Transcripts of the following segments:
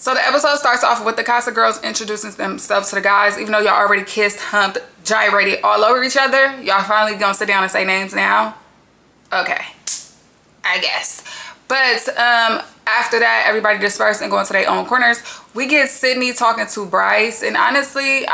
So the episode starts off with the Casa girls introducing themselves to the guys. Even though y'all already kissed, humped, gyrated all over each other, y'all finally gonna sit down and say names now? Okay, I guess. But after that, everybody dispersed and go into their own corners. We get Sydney talking to Bryce, and honestly,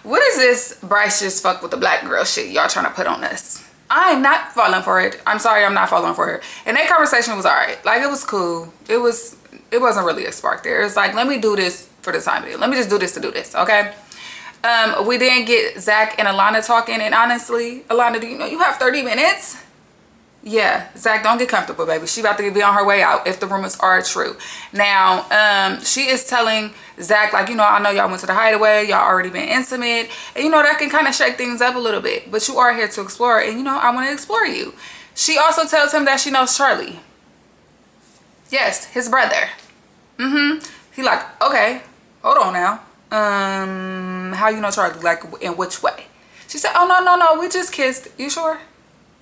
what is this Bryce just fuck with the black girl shit y'all trying to put on us? I'm not falling for it. I'm sorry, I'm not falling for it. And that conversation was all right. Like, it was cool. It wasn't really a spark there. It's like, let me do this for the time being. Let me just do this to do this, okay? We then get Zach and Alana talking, and honestly, Alana, do you know you have 30 minutes? Yeah, Zach, don't get comfortable, baby. She about to be on her way out if the rumors are true. Now, she is telling Zach, like, you know, I know y'all went to the hideaway, y'all already been intimate, and you know, that can kind of shake things up a little bit, but you are here to explore, and you know, I want to explore you. She also tells him that she knows Charlie. Yes, his brother. He like, okay, hold on now. How you know Charlie? Like, in which way? She said, oh, no, we just kissed. You sure?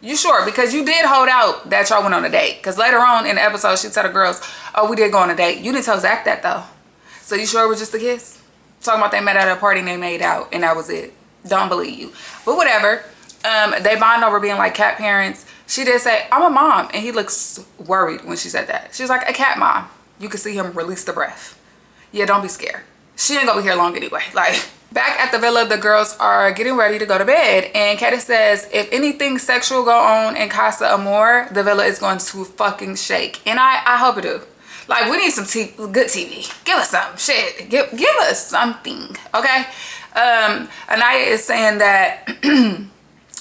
You sure? Because you did hold out that y'all went on a date. Because later on in the episode, she told the girls, oh, we did go on a date. You didn't tell Zach that, though. So you sure it was just a kiss? Talking about they met at a party and they made out, and that was it. Don't believe you. But whatever. They bond over being like cat parents. She did say, I'm a mom. And he looks worried when she said that. She was like, a cat mom. You can see him release the breath. Yeah, don't be scared. She ain't gonna be here long anyway. Like, back at the villa, the girls are getting ready to go to bed. And Katie says, if anything sexual go on in Casa Amor, the villa is going to fucking shake. And I hope it do. Like, we need some good TV. Give us some shit. Give us something, okay? Anaya is saying that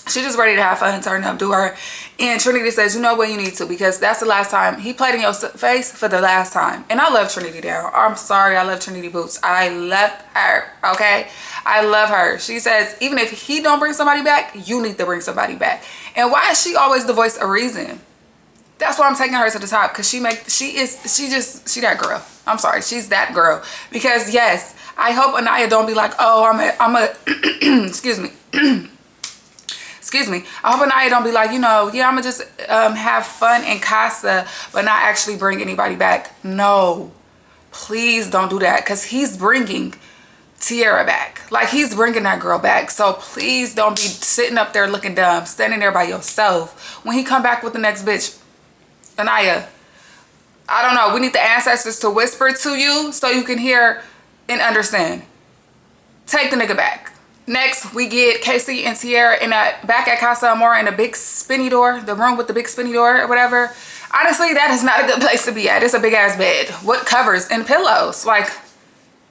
she's just ready to have fun, turn up, do her. And Trinity says, you know what, you need to, because that's the last time. He played in your face for the last time. And I love Trinity down. I'm sorry, I love Trinity Boots. I love her, okay? I love her. She says, even if he don't bring somebody back, you need to bring somebody back. And why is she always the voice of reason? That's why I'm taking her to the top, because she that girl. I'm sorry, she's that girl. Because yes, I hope Anaya don't be like, oh, I'm a excuse me. Excuse me. I hope Anaya don't be like, you know, yeah, I'm gonna just have fun in Casa, but not actually bring anybody back. No, please don't do that, because he's bringing Tiara back. Like, he's bringing that girl back. So please don't be sitting up there looking dumb, standing there by yourself when he come back with the next bitch. Anaya, I don't know. We need the ancestors to whisper to you so you can hear and understand. Take the nigga back. Next, we get Casey and Tiara back at Casa Amor in a big spinny door, the room with the big spinny door or whatever. Honestly, that is not a good place to be at. It's a big ass bed. What covers and pillows? Like,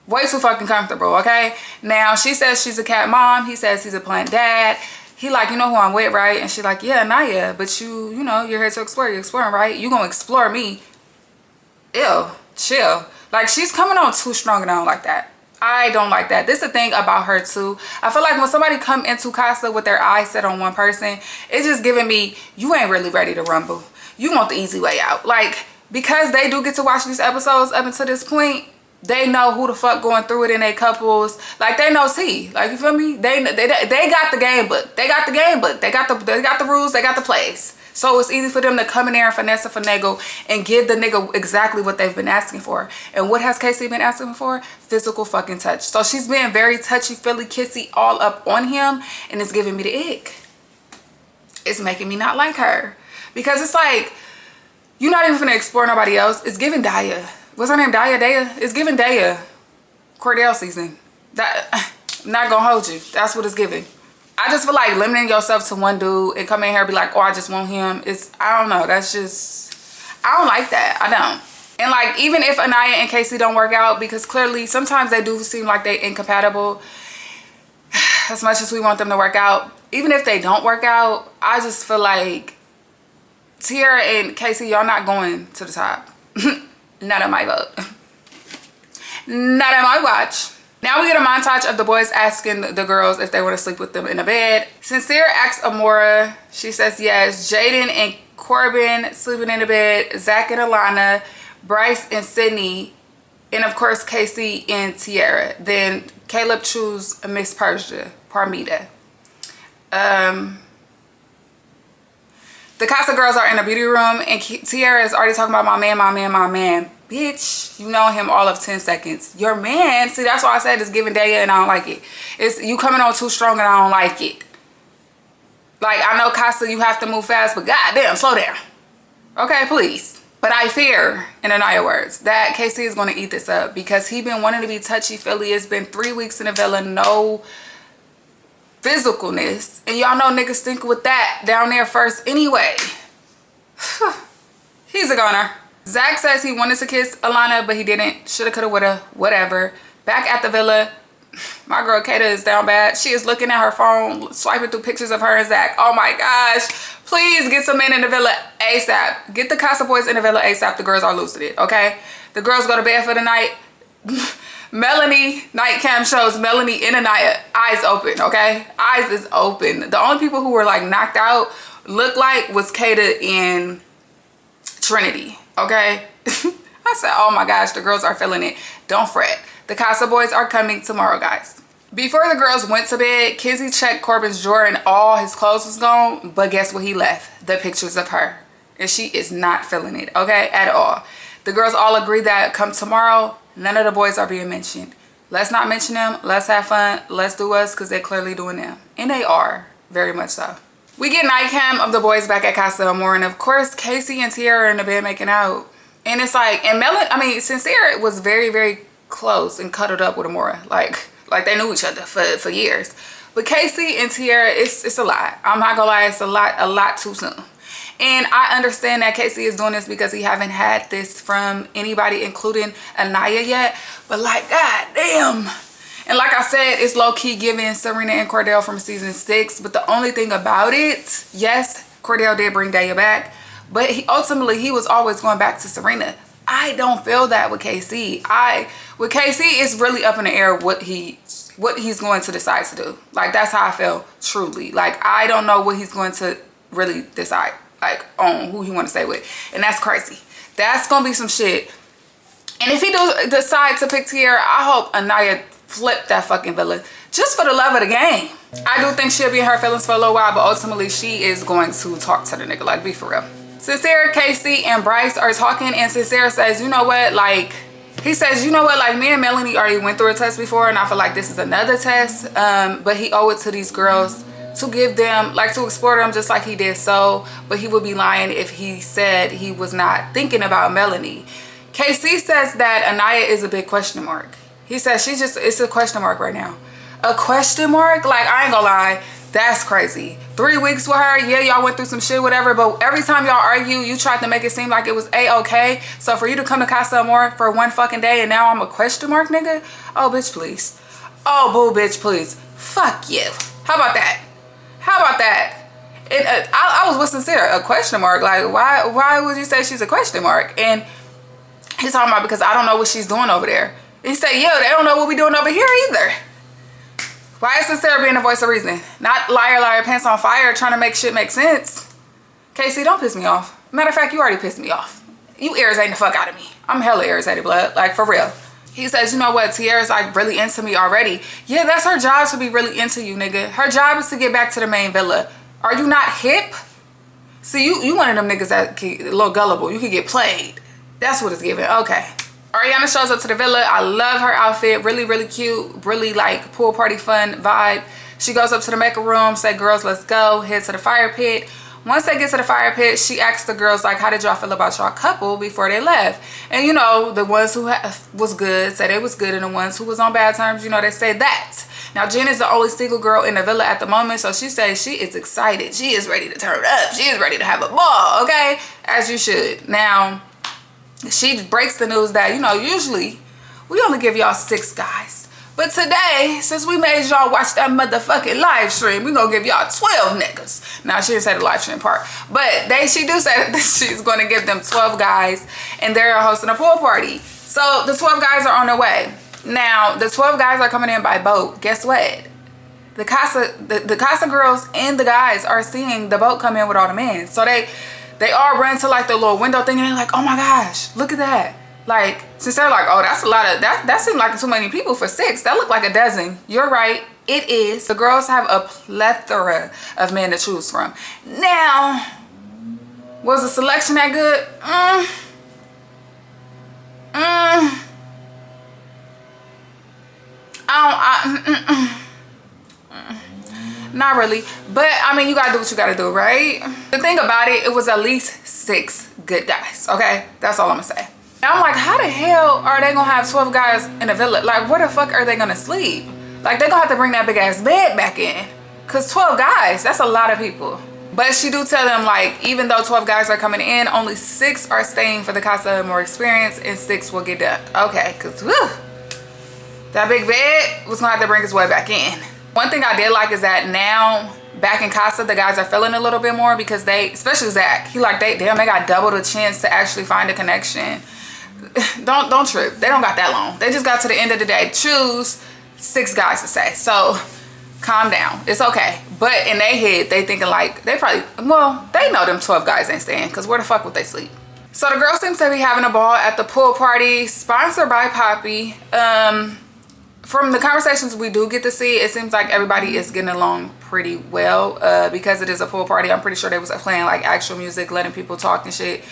way too fucking comfortable, okay? Now, she says she's a cat mom. He says he's a plant dad. He like, you know who I'm with, right? And she like, yeah, Naya, but you know, you're here to explore. You're exploring, right? You gonna explore me. Ew, chill. Like, she's coming on too strong and on like that. I don't like that. This is the thing about her too. I feel like when somebody come into Casa with their eyes set on one person, it's just giving me, you ain't really ready to rumble. You want the easy way out. Like, because they do get to watch these episodes up until this point, they know who the fuck going through it in their couples. Like, they know T. Like, you feel me? They got the game book. They got the game book. They got the rules. They got the plays. So it's easy for them to come in there and finesse and finagle and give the nigga exactly what they've been asking for. And what has Casey been asking for? Physical fucking touch. So she's being very touchy, feely, kissy all up on him, and it's giving me the ick. It's making me not like her. Because it's like, you're not even gonna explore nobody else. It's giving Daya. What's her name? Daya? It's giving Daya Cordell season. That, I'm not gonna hold you. That's what it's giving. I just feel like limiting yourself to one dude and come in here and be like, oh, I just want him. I don't know. That's just, I don't like that. I don't. And like, even if Anaya and Casey don't work out, because clearly sometimes they do seem like they're incompatible, as much as we want them to work out, even if they don't work out, I just feel like Tiara and Casey, y'all not going to the top. Not on my vote. Not on my watch. Now we get a montage of the boys asking the girls if they want to sleep with them in a bed. Sincere asks Amora. She says yes. Jaden and Corbin sleeping in the bed. Zach and Alana. Bryce and Sydney. And of course, Casey and Tiara. Then Caleb choose Miss Parmita. The Casa girls are in the beauty room, and Tiara is already talking about my man. bitch, you know him all of 10 seconds. Your man, see, that's why I said it's giving Daya and I don't like it. It's you coming on too strong and I don't like it. Like, I know, Casa, you have to move fast, but goddamn, slow down. Okay, please. But I fear, in Anaya words, that KC is going to eat this up because he been wanting to be touchy-feely. It's been 3 weeks in the villa, no physicalness. And y'all know niggas think with that down there first anyway. He's a goner. Zach says he wanted to kiss Alana, but he didn't. Shoulda, coulda, woulda, whatever. Back at the villa, my girl Kata is down bad. She is looking at her phone, swiping through pictures of her and Zach. Oh my gosh. Please get some men in the villa ASAP. Get the Casa boys in the villa ASAP. The girls are losing it, okay? The girls go to bed for the night. Melanie, night cam shows Melanie in Anaya, eyes open, okay? Eyes is open. The only people who were like knocked out looked like was Kata and Trinity, okay? I said, oh my gosh, the girls are feeling it. Don't fret. The Casa boys are coming tomorrow, guys. Before the girls went to bed, Kizzy checked Corbin's drawer and all his clothes was gone. But guess what he left? The pictures of her. And she is not feeling it, okay? At all. The girls all agree that come tomorrow, none of the boys are being mentioned. Let's not mention them. Let's have fun. Let's do us because they're clearly doing them. And they are. Very much so. We get night cam of the boys back at Casa Amor. And of course, Casey and Tiara are in the bed making out. And it's like, and Sincere was very, very close and cuddled up with Amora. Like they knew each other for years. But Casey and Tiara, it's a lot. I'm not gonna lie, it's a lot too soon. And I understand that Casey is doing this because he haven't had this from anybody, including Anaya yet. But like, god damn. And like I said, it's low-key giving Serena and Cordell from season 6. But the only thing about it, yes, Cordell did bring Daya back. But ultimately, he was always going back to Serena. I don't feel that with KC. With KC, it's really up in the air what he's going to decide to do. Like, that's how I feel, truly. Like, I don't know what he's going to really decide, like, on who he want to stay with. And that's crazy. That's going to be some shit. And if he do decide to pick Tiara, I hope Anaya flip that fucking villa. Just for the love of the game. I do think she'll be in her feelings for a little while, but ultimately, she is going to talk to the nigga. Like, be for real. Sincere, Casey, and Bryce are talking, and Sincere says, you know what, like, he says, you know what, like, me and Melanie already went through a test before, and I feel like this is another test, but he owed it to these girls to give them, like, to explore them just like he did so, but he would be lying if he said he was not thinking about Melanie. KC says that Anaya is a big question mark. He says it's a question mark right now. A question mark? Like, I ain't gonna lie. That's crazy. 3 weeks with her, yeah, y'all went through some shit, whatever, but every time y'all argue, you tried to make it seem like it was A-okay. So for you to come to Casa Amor for one fucking day and now I'm a question mark, nigga? Oh, bitch, please. Oh, boo, bitch, please. Fuck you. How about that? How about that? I was with Sincere, a question mark. Like, why would you say she's a question mark? And he's talking about because I don't know what she's doing over there. He said, yo, they don't know what we doing over here either. Why is Sincere being the voice of reason? Not liar, liar, pants on fire, trying to make shit make sense. Casey, don't piss me off. Matter of fact, you already pissed me off. You irritating the fuck out of me. I'm hella irritated, blood. Like, for real. He says, you know what? Tiara's like really into me already. Yeah, that's her job, to be really into you, nigga. Her job is to get back to the main villa. Are you not hip? See, you one of them niggas that a little gullible. You could get played. That's what it's giving. Okay. Ariana shows up to the villa. I love her outfit. Really, really cute. Really like pool party fun vibe. She goes up to the makeup room, say, girls, let's go. Head to the fire pit. Once they get to the fire pit, she asks the girls, like, how did y'all feel about y'all couple before they left? And, you know, the ones who was good said it was good. And the ones who was on bad terms, you know, they say that. Now, Jen is the only single girl in the villa at the moment. So she says she is excited. She is ready to turn up. She is ready to have a ball, okay? As you should. Now, she breaks the news that, you know, usually we only give y'all 6 guys. But today, since we made y'all watch that motherfucking live stream, we gonna give y'all 12 niggas. Now, she didn't say the live stream part. But she do say that she's gonna give them 12 guys and they're hosting a pool party. So the 12 guys are on their way. Now, the 12 guys are coming in by boat. Guess what? The Casa girls and the guys are seeing the boat come in with all the men. So they all run to like the little window thing and they're like, oh my gosh, look at that. Like, since they're like, oh, that's a lot of, that seemed like too many people for 6. That looked like a dozen. You're right, it is. The girls have a plethora of men to choose from. Now, was the selection that good? Not really, but I mean, you gotta do what you gotta do, right? The thing about it, it was at least 6 good guys, okay? That's all I'm gonna say. And I'm like, how the hell are they gonna have 12 guys in a villa? Like, where the fuck are they gonna sleep? Like, they gonna have to bring that big ass bed back in, cause 12 guys, that's a lot of people. But she do tell them, like, even though 12 guys are coming in, only 6 are staying for the Casa Amor experience and 6 will get dumped. Okay, cause whew, that big bed was gonna have to bring his way back in. One thing I did like is that now back in Casa, the guys are feeling a little bit more because they, especially Zach, he like, damn, they got double the chance to actually find a connection. Don't trip. They don't got that long. They just got to the end of the day. Choose 6 guys to say. So calm down. It's okay. But in their head, they thinking like, they probably, well, they know them 12 guys ain't staying because where the fuck would they sleep? So the girls seem to be having a ball at the pool party sponsored by Poppy. From the conversations we do get to see, it seems like everybody is getting along pretty well because it is a pool party. I'm pretty sure they was playing like actual music, letting people talk and shit.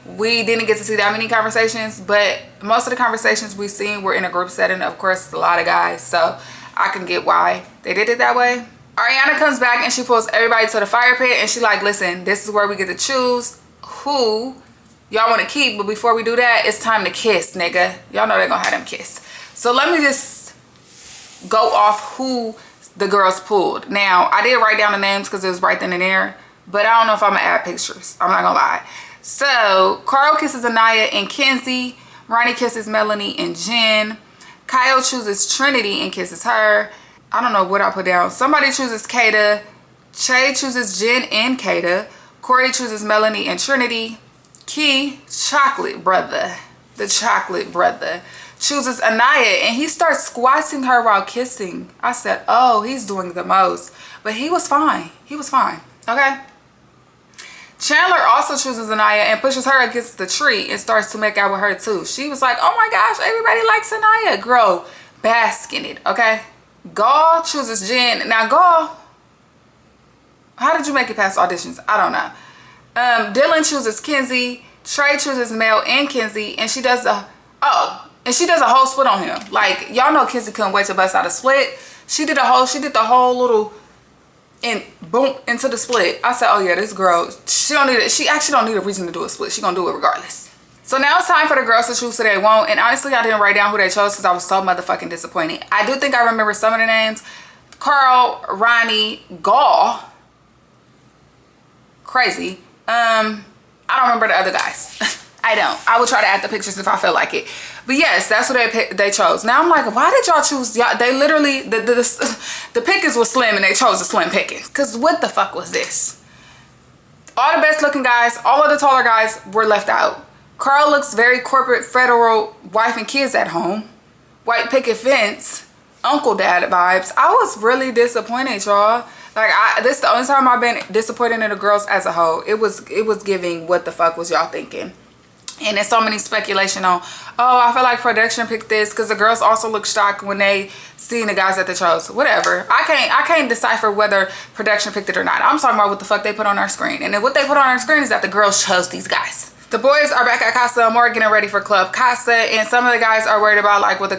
We didn't get to see that many conversations, but most of the conversations we seen were in a group setting. Of course, a lot of guys, so I can get why they did it that way. Ariana comes back and she pulls everybody to the fire pit and she like, listen, this is where we get to choose who y'all want to keep, but before we do that, it's time to kiss, nigga. Y'all know they're gonna have them kiss. So let me just go off who the girls pulled. Now, I did write down the names because it was right then and there, but I don't know if I'm gonna add pictures. I'm not gonna lie. So, Carl kisses Anaya and Kenzie. Ronnie kisses Melanie and Jen. Kyle chooses Trinity and kisses her. I don't know what I put down. Somebody chooses Kata. Che chooses Jen and Kata. Corey chooses Melanie and Trinity. Key, chocolate brother, the chocolate brother, chooses Anaya and he starts squashing her while kissing. I said, oh, he's doing the most. But he was fine. He was fine. Okay. Chandler also chooses Anaya and pushes her against the tree and starts to make out with her too. She was like, oh my gosh, everybody likes Anaya. Girl, bask in it, okay? Gaul chooses Jen. Now, Gaul, how did you make it past auditions? I don't know. Dylan chooses Kenzie. Trey chooses Mel and Kenzie. And she does a, and she does a whole split on him. Like, y'all know Kenzie couldn't wait to bust out a split. She did the whole little, and boom, into the split. I said, oh yeah, this girl, she actually don't need a reason to do a split. She gonna do it regardless. So now it's time for the girls to choose who they want. And honestly, I didn't write down who they chose because I was so motherfucking disappointed. I do think I remember some of the names. Carl, Ronnie, Gaul. Crazy. I don't remember the other guys. I don't. I will try to add the pictures if I feel like it. But yes, that's what they chose. Now I'm like, why did y'all choose? Y'all, they literally, the pickings was slim and they chose the slim pickings. Because what the fuck was this? All the best looking guys, all of the taller guys were left out. Carl looks very corporate, federal, wife and kids at home. White picket fence, uncle dad vibes. I was really disappointed, y'all. Like, this is the only time I've been disappointed in the girls as a whole. It was giving, what the fuck was y'all thinking? And there's so many speculation on, oh, I feel like production picked this, because the girls also look shocked when they seen the guys that they chose. Whatever. I can't decipher whether production picked it or not. I'm talking about what the fuck they put on our screen. And then what they put on our screen is that the girls chose these guys. The boys are back at Casa Amor getting ready for Club Casa, and some of the guys are worried about like what the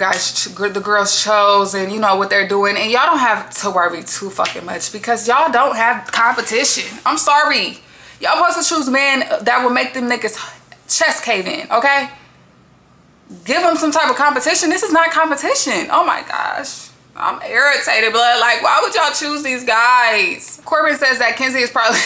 girls chose and you know what they're doing. And y'all don't have to worry too fucking much because y'all don't have competition. I'm sorry. Y'all supposed to choose men that will make them niggas chest cave in, okay? Give them some type of competition. This is not competition. Oh my gosh. I'm irritated, blood. Like, why would y'all choose these guys? Corbin says that Kenzie is probably...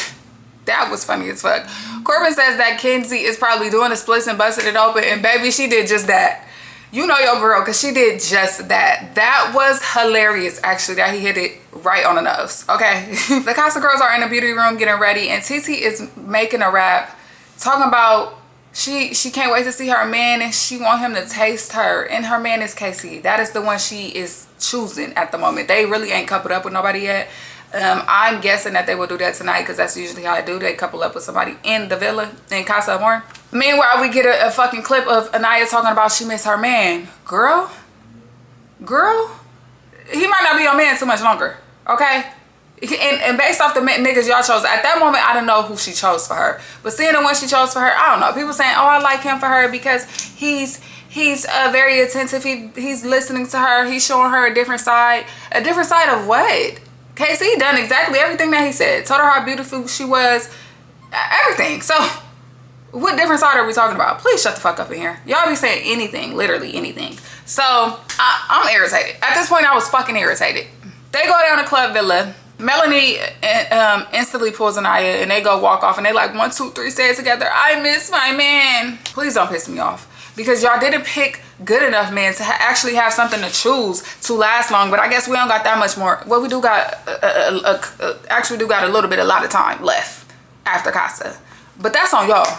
That was funny as fuck. Corbin says that Kenzie is probably doing the splits and busting it open, and baby, she did just that. You know your girl, because she did just that. That was hilarious, actually, that he hit it right on the nose, okay? The Casa girls are in the beauty room getting ready, and TT is making a rap talking about she can't wait to see her man, and she want him to taste her, and her man is Casey. That is the one she is choosing at the moment. They really ain't coupled up with nobody yet. I'm guessing that they will do that tonight because that's usually how I do. They couple up with somebody in the villa in Casa Amor. Meanwhile, we get a fucking clip of Anaya talking about she missed her man. Girl, he might not be your man too much longer, okay? And based off the niggas y'all chose, at that moment, I didn't know who she chose for her. But seeing the one she chose for her, I don't know. People saying, oh, I like him for her because he's very attentive. He's listening to her. He's showing her a different side. A different side of what? KC done exactly everything that he said. Told her how beautiful she was. Everything. So what different side are we talking about? Please shut the fuck up in here. Y'all be saying anything, literally anything. So I'm irritated. At this point, I was fucking irritated. They go down to Club Villa. Melanie instantly pulls Anaya and they go walk off and they like 1, 2, 3 say it together. I miss my man. Please don't piss me off because y'all didn't pick good enough men to actually have something to choose to last long. But I guess we don't got that much more. Well, we do got actually do got a lot of time left after Casa. But that's on y'all.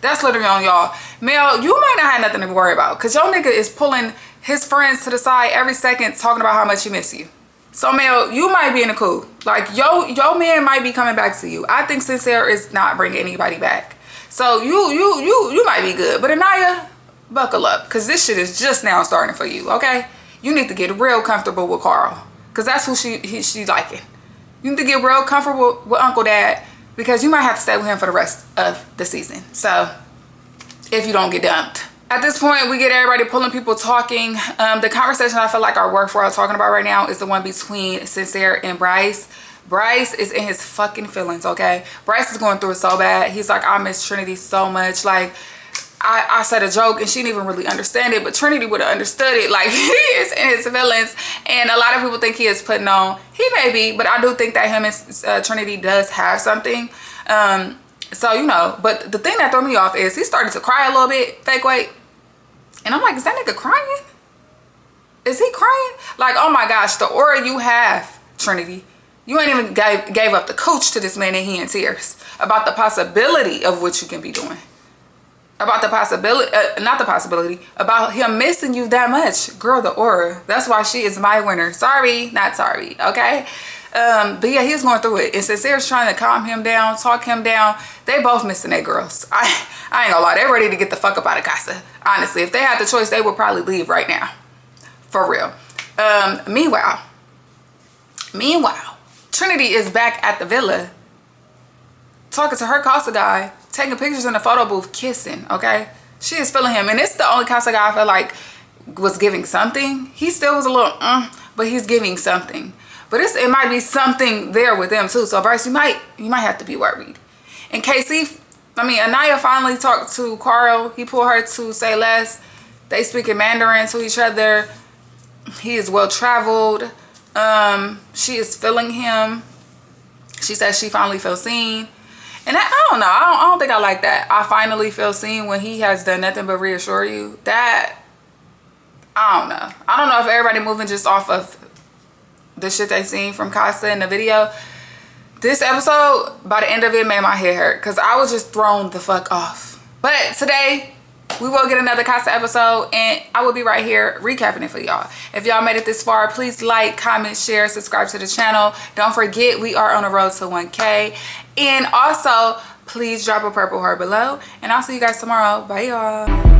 That's literally on y'all. Mel, you might not have nothing to worry about because your nigga is pulling his friends to the side every second talking about how much he miss you. So Mel, you might be in the cool. Like your man might be coming back to you. I think Sincere is not bringing anybody back. So you might be good. But Anaya, buckle up because this shit is just now starting for you, okay? You need to get real comfortable with Carl because that's who she's liking. You need to get real comfortable with Uncle Dad because you might have to stay with him for the rest of the season. So if you don't get dumped. At this point, we get everybody pulling people talking. The conversation I feel like our work for us talking about right now is the one between Sincere and Bryce. Bryce is in his fucking feelings, okay? Bryce is going through it so bad. He's like, I miss Trinity so much. Like, I said a joke and she didn't even really understand it, but Trinity would have understood it. Like, he is in his feelings. And a lot of people think he is putting on. He may be, but I do think that him and Trinity does have something. So, you know, but the thing that threw me off is he started to cry a little bit, fake wait. And I'm like, is that nigga crying? Is he crying? Like, oh my gosh, the aura you have, Trinity. You ain't even gave up the coach to this man and he in tears about the possibility of what you can be doing. About the possibility, not the possibility, about him missing you that much. Girl, the aura. That's why she is my winner. Sorry, not sorry, okay? But yeah, he's going through it. And Sincere's trying to calm him down, talk him down. They both missing their girls. I ain't gonna lie, they're ready to get the fuck up out of Casa. Honestly, if they had the choice, they would probably leave right now. For real. Meanwhile, Trinity is back at the villa talking to her Casa guy, taking pictures in the photo booth, kissing, okay? She is feeling him. And it's the only Casa guy I feel like was giving something. He still was a little, but he's giving something. But it might be something there with them too. So Bryce, you might have to be worried. And Anaya finally talked to Carl. He pulled her to say less. They speak in Mandarin to each other. He is well traveled. She is feeling him. She says she finally feels seen. And I don't know. I don't think I like that. I finally feel seen when he has done nothing but reassure you. That, I don't know. I don't know if everybody moving just off of the shit they seen from Casa in the video. This episode, by the end of it, made my head hurt because I was just thrown the fuck off. But today, we will get another Casa episode and I will be right here recapping it for y'all. If y'all made it this far, please like, comment, share, subscribe to the channel. Don't forget, we are on the road to 1K. And also, please drop a purple heart below. And I'll see you guys tomorrow. Bye, y'all.